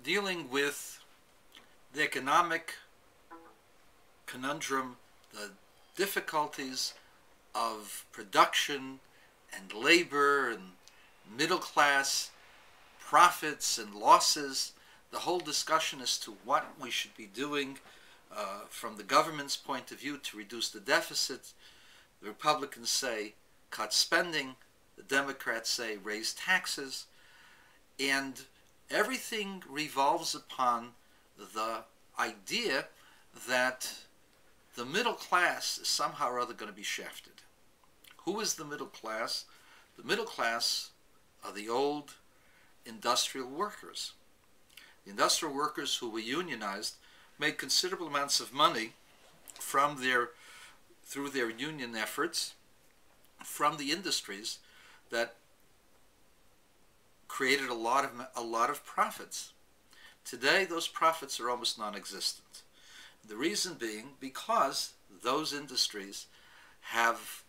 dealing with the economic conundrum, the difficulties of production and labor and middle class profits and losses, the whole discussion as to what we should be doing from the government's point of view to reduce the deficit. The Republicans say cut spending, the Democrats say raise taxes, and everything revolves upon the idea that the middle class is somehow or other going to be shafted. Who is the middle class? The middle class are the old industrial workers. The industrial workers who were unionized made considerable amounts of money through their union efforts from the industries that created a lot of profits. Today, those profits are almost non-existent. The reason being because those industries have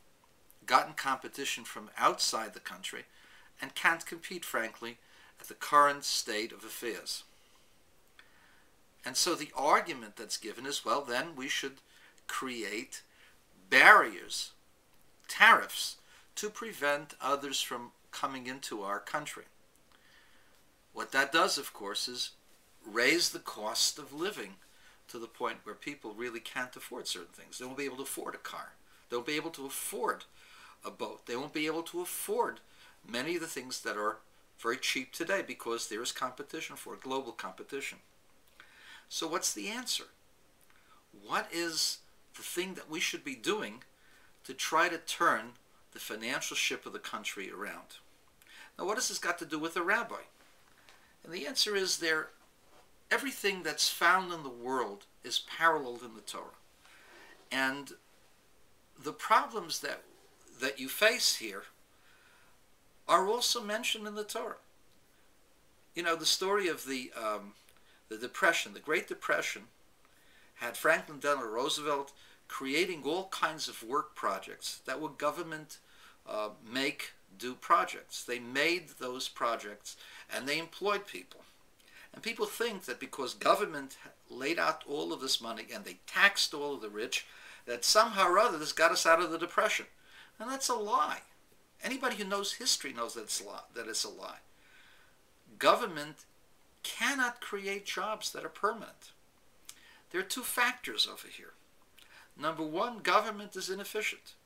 gotten competition from outside the country and can't compete, frankly, at the current state of affairs. And so the argument that's given is, well, then we should create barriers, tariffs, to prevent others from coming into our country. What that does, of course, is raise the cost of living to the point where people really can't afford certain things. They won't be able to afford a car. They won't be able to afford a boat. They won't be able to afford many of the things that are very cheap today because there is competition for it, global competition. So what's the answer? What is the thing that we should be doing to try to turn the financial ship of the country around? Now, what has this got to do with a rabbi? And the answer is everything that's found in the world is paralleled in the Torah. And the problems that you face here are also mentioned in the Torah. You know, the story of the Depression, the Great Depression, had Franklin Delano Roosevelt creating all kinds of work projects that were government do projects. They made those projects and they employed people. And people think that because government laid out all of this money and they taxed all of the rich, that somehow or other this got us out of the Depression. And that's a lie. Anybody who knows history knows that it's a lie. Government cannot create jobs that are permanent. There are two factors over here. Number one, government is inefficient.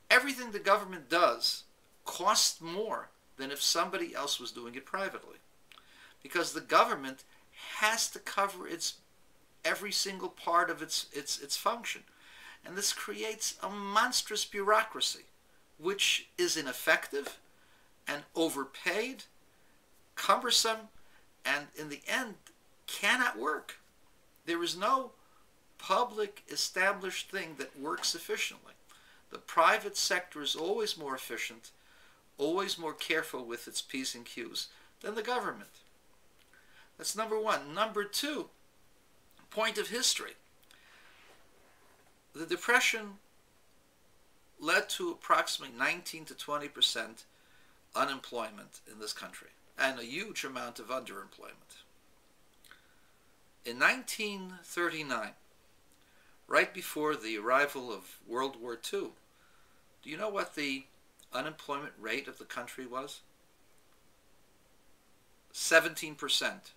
Everything the government does costs more than if somebody else was doing it privately. Because the government has to cover every single part of its function. And this creates a monstrous bureaucracy, which is ineffective and overpaid, cumbersome, and in the end cannot work. There is no public established thing that works efficiently. The private sector is always more efficient, always more careful with its P's and Q's than the government. That's number one. Number two, point of history. The Depression led to approximately 19 to 20% unemployment in this country and a huge amount of underemployment. In 1939, right before the arrival of World War II, do you know what the unemployment rate of the country was? 17%.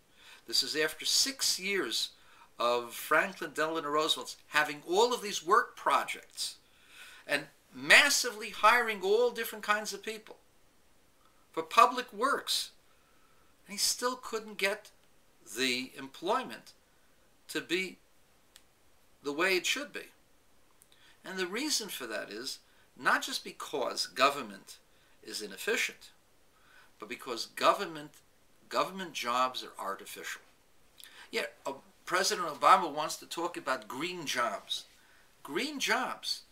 This is after 6 years of Franklin Delano Roosevelt having all of these work projects and massively hiring all different kinds of people for public works. And he still couldn't get the employment to be the way it should be. And the reason for that is not just because government is inefficient, but because government jobs are artificial. Yet President Obama wants to talk about green jobs. Green jobs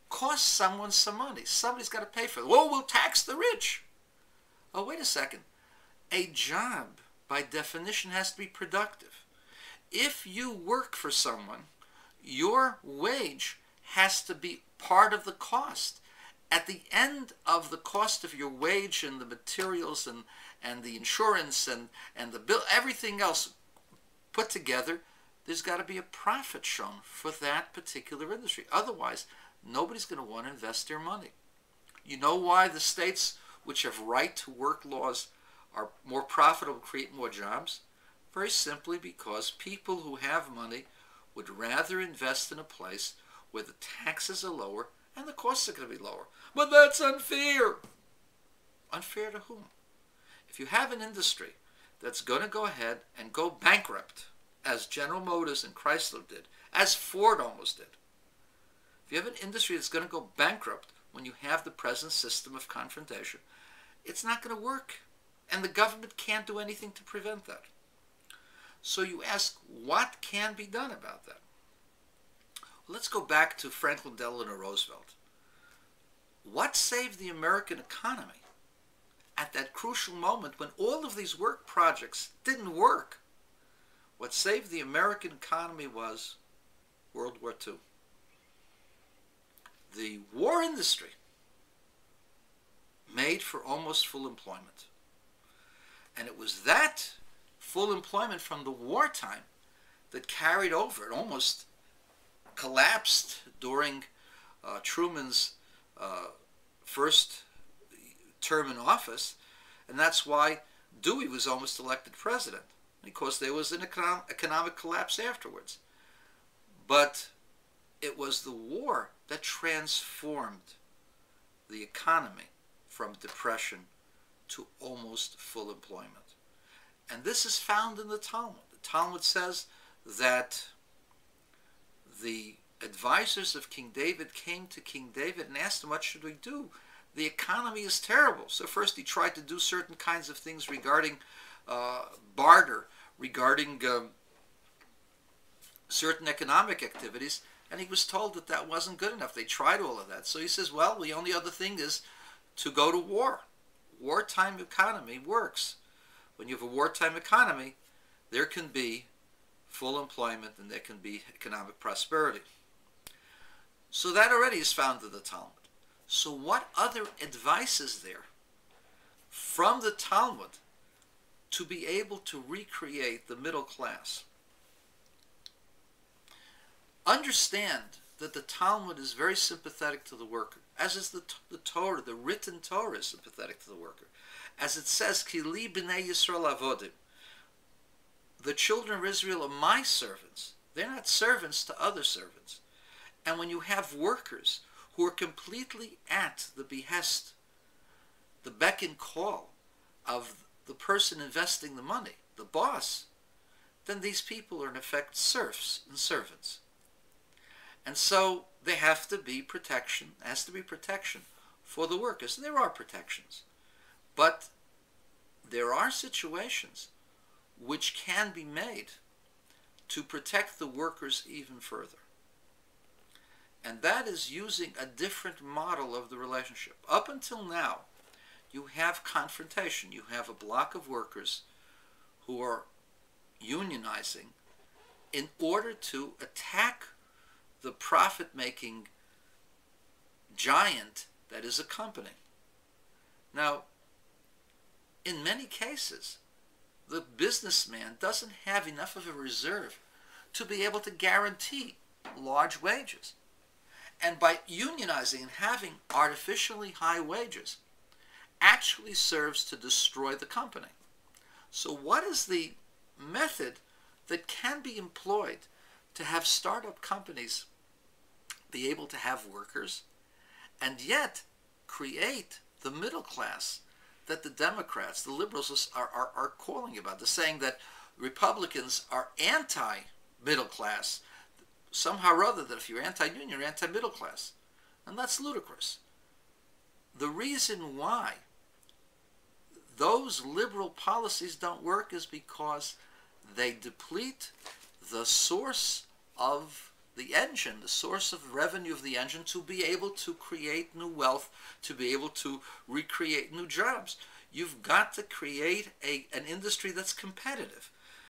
cost someone some money. Somebody's got to pay for it. Oh, we'll tax the rich. Oh, wait a second. A job, by definition, has to be productive. If you work for someone, your wage has to be part of the cost. At the end of the cost of your wage and the materials and the insurance and the bill, everything else put together, there's got to be a profit shown for that particular industry. Otherwise, nobody's going to want to invest their money. You know why the states which have right to work laws are more profitable, create more jobs? Very simply because people who have money would rather invest in a place where the taxes are lower and the costs are going to be lower. But that's unfair. Unfair to whom? If you have an industry that's going to go ahead and go bankrupt, as General Motors and Chrysler did, as Ford almost did. If you have an industry that's going to go bankrupt when you have the present system of confrontation, it's not going to work. And the government can't do anything to prevent that. So you ask, what can be done about that? Well, let's go back to Franklin Delano Roosevelt. What saved the American economy at that crucial moment when all of these work projects didn't work? What saved the American economy was World War II. The war industry made for almost full employment. And it was that full employment from the wartime that carried over. It almost collapsed during Truman's first term in office, and that's why Dewey was almost elected president, because there was an economic collapse afterwards. But it was the war that transformed the economy from depression to almost full employment. And this is found in the Talmud. The Talmud says that the advisors of King David came to King David and asked him, what should we do? The economy is terrible. So first he tried to do certain kinds of things regarding barter, regarding certain economic activities, and he was told that that wasn't good enough. They tried all of that. So he says, well, the only other thing is to go to war. Wartime economy works. When you have a wartime economy, there can be full employment and there can be economic prosperity. So that already is found in the Talmud. So what other advice is there from the Talmud to be able to recreate the middle class? Understand that the Talmud is very sympathetic to the worker, as is the Torah. The written Torah is sympathetic to the worker. As it says, Ki li b'nei Yisrael avodim. The children of Israel are my servants. They're not servants to other servants. And when you have workers who are completely at the behest, the beck and call of the person investing the money, the boss, then these people are in effect serfs and servants. And so there have to be protection, has to be protection for the workers. And there are protections. But there are situations which can be made to protect the workers even further. And that is using a different model of the relationship. Up until now, you have confrontation. You have a block of workers who are unionizing in order to attack the profit-making giant that is a company. Now, in many cases, the businessman doesn't have enough of a reserve to be able to guarantee large wages. And by unionizing and having artificially high wages actually serves to destroy the company. So what is the method that can be employed to have startup companies be able to have workers and yet create the middle class that the Democrats, the liberals are calling about? They're saying that Republicans are anti-middle class. Somehow or other that if you're anti-union, you're anti-middle class. And that's ludicrous. The reason why those liberal policies don't work is because they deplete the source of the engine, the source of revenue of the engine, to be able to create new wealth, to be able to recreate new jobs. You've got to create an industry that's competitive.